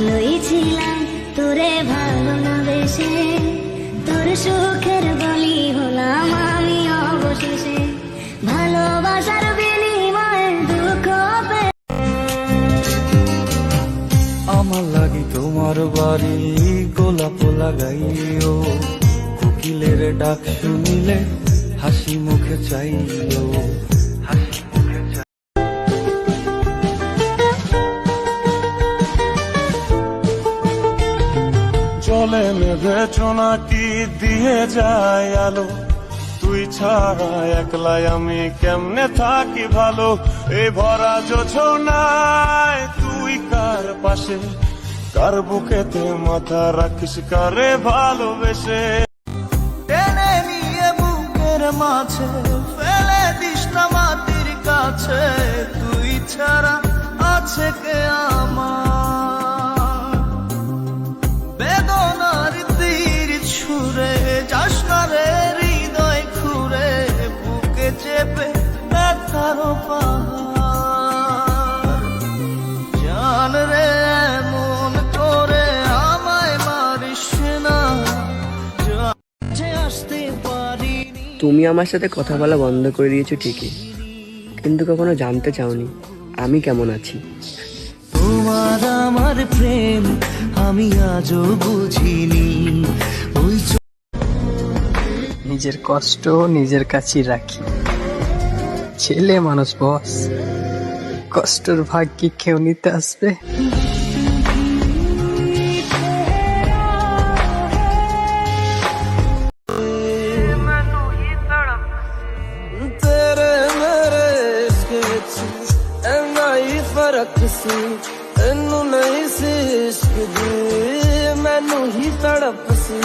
ভালোই ছিলাম তোরে ভালো না বেশে, তোর সুখের বলি হলাম আমি অবশেষে, ভালোবাসার বিনিময়ে দুঃখ পে। আমার লাগি তোমার বাড়ি গোলাপ লাগাইও, কোকিলের ডাক শুনিলে হাসি মুখে চাইও, হাসি মুখে চাই। চলে নেবে চোনাকি দিয়ে যায় আলো, তুই ছাড়া একলাই আমি কেমনে থাকি ভালো, এই ভরা জোছনায় তুই কার পাশে, কার বুকেতে মাথা রাখিস কারে ভালোবেসে, টেনে নিয়ে বুকের মাঝে ফেলে দিস না মাটির কাছে, তুই ছাড়া আছে কে আমার, বেদনার তীর ছুঁড়ে যাস না রে হৃদয় খুঁড়ে, বুকে চেপে ব্যথার পাহাড়, জান রে এমন করে আমায় মারিস না, আসতে পারিনি। তুমি আমার সাথে কথা বলা বন্ধ করে দিয়েছো ঠিকই, কিন্তু কখনো জানতে চাওনি আমি কেমন আছি। তোমার আমার প্রেম আমি আজও বুঝিনি, ওই নিজের কষ্ট নিজের কাছেই রাখি, ছেলে মানুষ বস, কষ্টের ভাগ কি কেউ নিতে আসবে? तेरे मेरे इश्क विच ऐना ही फर्क सी, तेनू नहीं सी इश्क दी मैनू ही तड़प सी।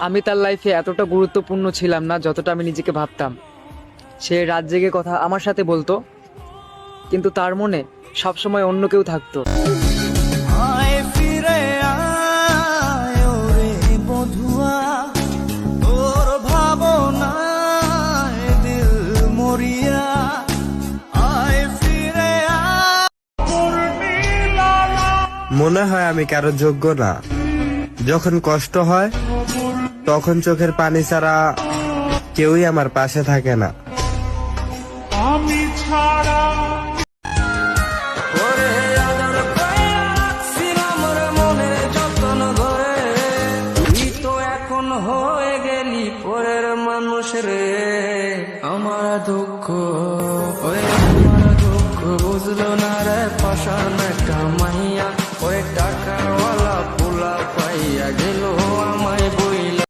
আমি তার লাইফে এতটা গুরুত্বপূর্ণ ছিলাম না যতটা আমি নিজেকে ভাবতাম। সে রাত জেগে কথা আমার সাথে বলতো, কিন্তু তার মনে সবসময় অন্য কেউ থাকতো। আয় ফিরে আয় ওরে বধুয়া, তোর ভাবনায় দিল মরিয়া, আয় ফিরে আয়। মনে হয় আমি কারো যোগ্য না, যখন কষ্ট হয় তখন চোখের পানি ছাড়া কেউই আমার পাশে থাকে না। আমি ছাড়া মনে যতন ধরে, তুই তো এখন হয়ে গেলি পরের মানুষ রে, আমার দুঃখ বুঝলো না রে, পাশান একটা মাইয়া ওই টাকাওয়ালা পোলা পাইয়া গেল আমায় বইলা।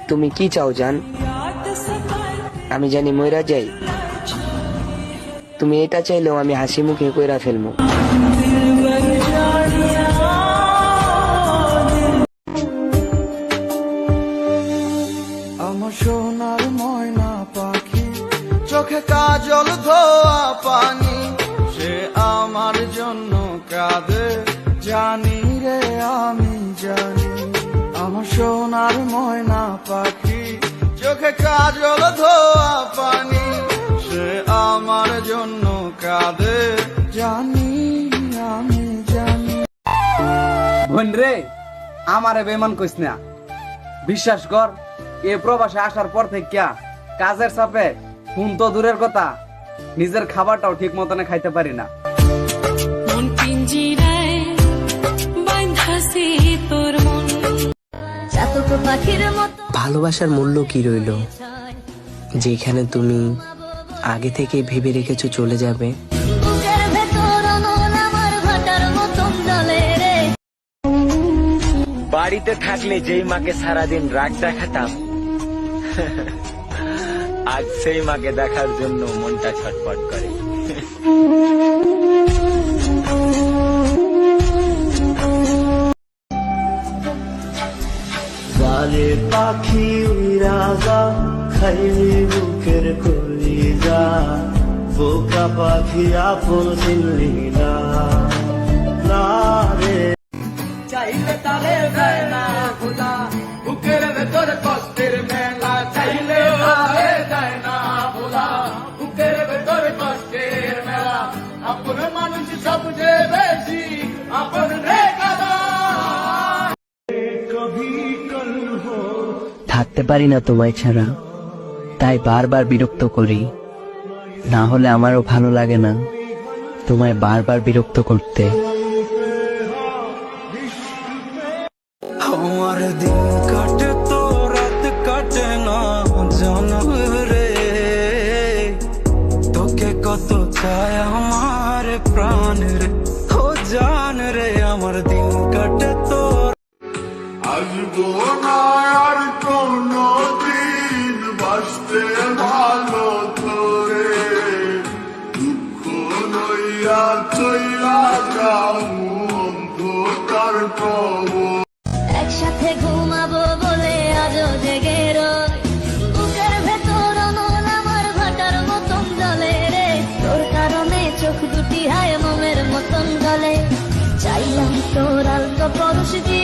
তুমি কি চাও জান? আমি জানি মইরা যাই, তুমি এটা চাইলেও আমি হাসি মুখে কইরা ফেলবো। আমার সোনার ময়না পাখি, চোখে কাজল ধোয়া পানি, সে আমার জন্য কাঁদে জানি রে আমি জানি। আমার সোনার ময়না পাখি, চোখে কাজল ধোয়া পানি, সে আমার জন্য কাঁদে জানি আমি জানি। বোন রে, আমারে বেমান কইস না, বিশ্বাস কর এ প্রবাসে আসার পর থেকে কাজের চাপে ফোন তো দূরের কথা, নিজের খাবারটাও ঠিক মতনে খাইতে পারি না। ভালোবাসার মূল্য কি রইল যেখানে তুমি আগে থেকে ভেবে রেখেছো চলে যাবে? বাড়িতে থাকলে যেই মাকে সারাদিন রাগ দেখাতাম, আজ সেই মাকে দেখার জন্য মনটা ছটফট করে। বারে পাখি উড়া যা, খাইলি বুকের কলিজা, বোকা পাখি আপন চিনলি না রে। চাইলে তারে দেয় না খোদা, বুকের ভেতর কষ্টের মেলা, চাইলে তারে দেয় না খোদা, বুকের ভেতর কষ্টের থাকতে পারি না তোমায় ছাড়া, তাই বারবার বিরক্ত করি। না হলে আমারও ভালো লাগে না তোমায় বারবার বিরক্ত করতে। আমার দিন কাটে তো রাত কাটে না জানো রে, তোকে কত চায় আমার প্রাণ রে, ও জান রে আমার দিন কাটে তো। আসবো না আর কোনো দিন বাসতে ভালো করে, দুঃখ লইয়া চইলা যাও অন্ধকার কবর। একসাথে ঘুমাবো বলে আজও জেগে রই, বুকের ভেতর অনল আমার ভাটার মতন জলে রে, তোর কারণে চোখ দুটি হায় মোমের মতন গলে, চাইলাম তোর আলতো পরশ দিয়ে